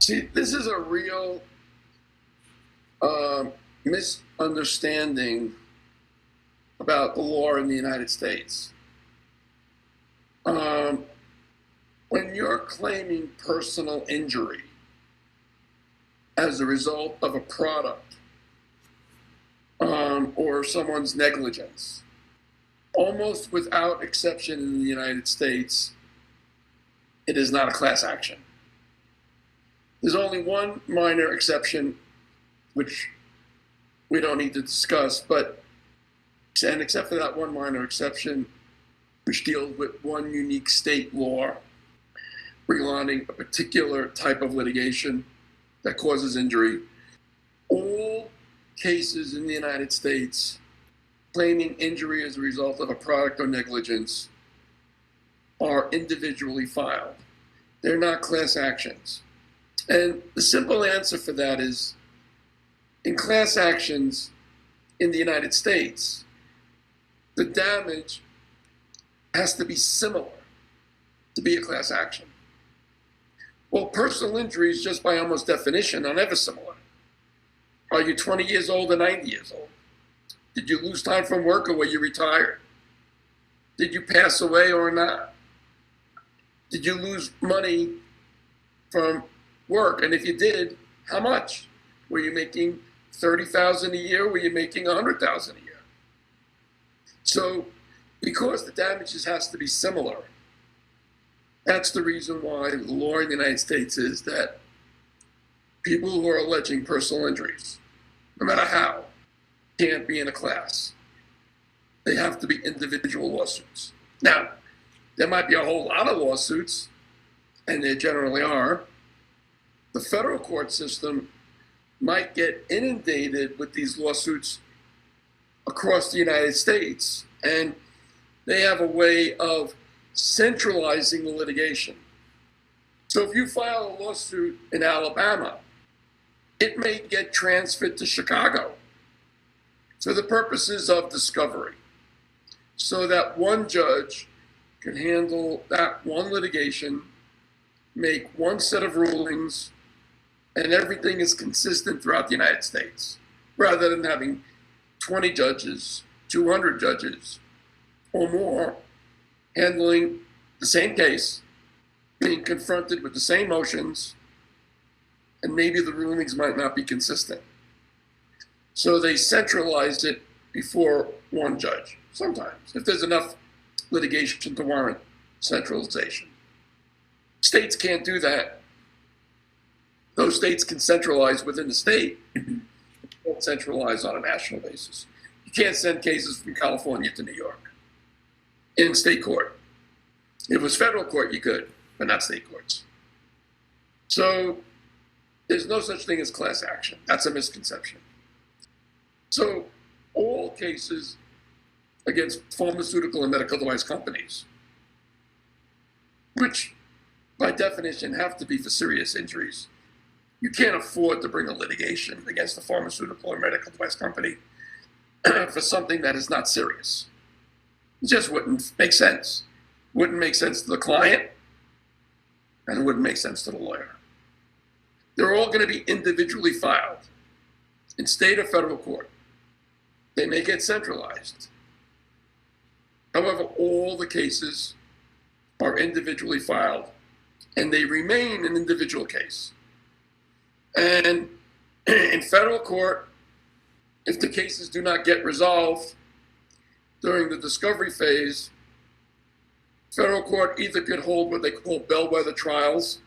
See, this is a real misunderstanding about the law in the United States. When you're claiming personal injury as a result of a product or someone's negligence, almost without exception in the United States, it is not a class action. There's only one minor exception, which we don't need to discuss, and except for that one minor exception, which deals with one unique state law regarding a particular type of litigation that causes injury, all cases in the United States claiming injury as a result of a product or negligence are individually filed. They're not class actions. And the simple answer for that is, in class actions in the United States, the damage has to be similar to be a class action. Well, personal injuries, just by almost definition, are never similar. Are you 20 years old or 90 years old? Did you lose time from work, or were you retired? Did you pass away or not? Did you lose money from work? And if you did, how much? Were you making $30,000 a year? Were you making $100,000 a year? So, because the damages has to be similar, that's the reason why the law in the United States is that people who are alleging personal injuries, no matter how, can't be in a class. They have to be individual lawsuits. Now, there might be a whole lot of lawsuits, and there generally are. The federal court system might get inundated with these lawsuits across the United States, and they have a way of centralizing the litigation. So if you file a lawsuit in Alabama, it may get transferred to Chicago for the purposes of discovery, so that one judge can handle that one litigation, make one set of rulings, and everything is consistent throughout the United States, rather than having 20 judges, 200 judges, or more handling the same case, being confronted with the same motions, and maybe the rulings might not be consistent. So they centralized it before one judge, sometimes, if there's enough litigation to warrant centralization. States can't do that. Those states can centralize within the state, but centralize on a national basis. You can't send cases from California to New York in state court. If it was federal court, you could, but not state courts. So there's no such thing as class action. That's a misconception. So all cases against pharmaceutical and medical device companies, which by definition have to be for serious injuries, you can't afford to bring a litigation against a pharmaceutical or medical device company for something that is not serious. It just wouldn't make sense. Wouldn't make sense to the client, and it wouldn't make sense to the lawyer. They're all going to be individually filed in state or federal court. They may get centralized. However, all the cases are individually filed, and they remain an individual case. And in federal court, if the cases do not get resolved during the discovery phase, federal court either could hold what they call bellwether trials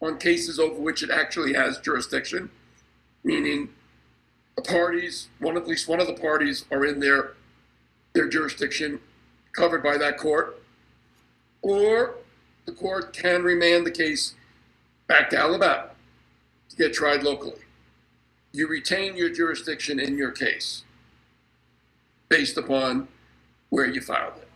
on cases over which it actually has jurisdiction, meaning the parties, at least one of the parties are in their jurisdiction covered by that court, or the court can remand the case back to Alabama to get tried locally. You retain your jurisdiction in your case based upon where you filed it.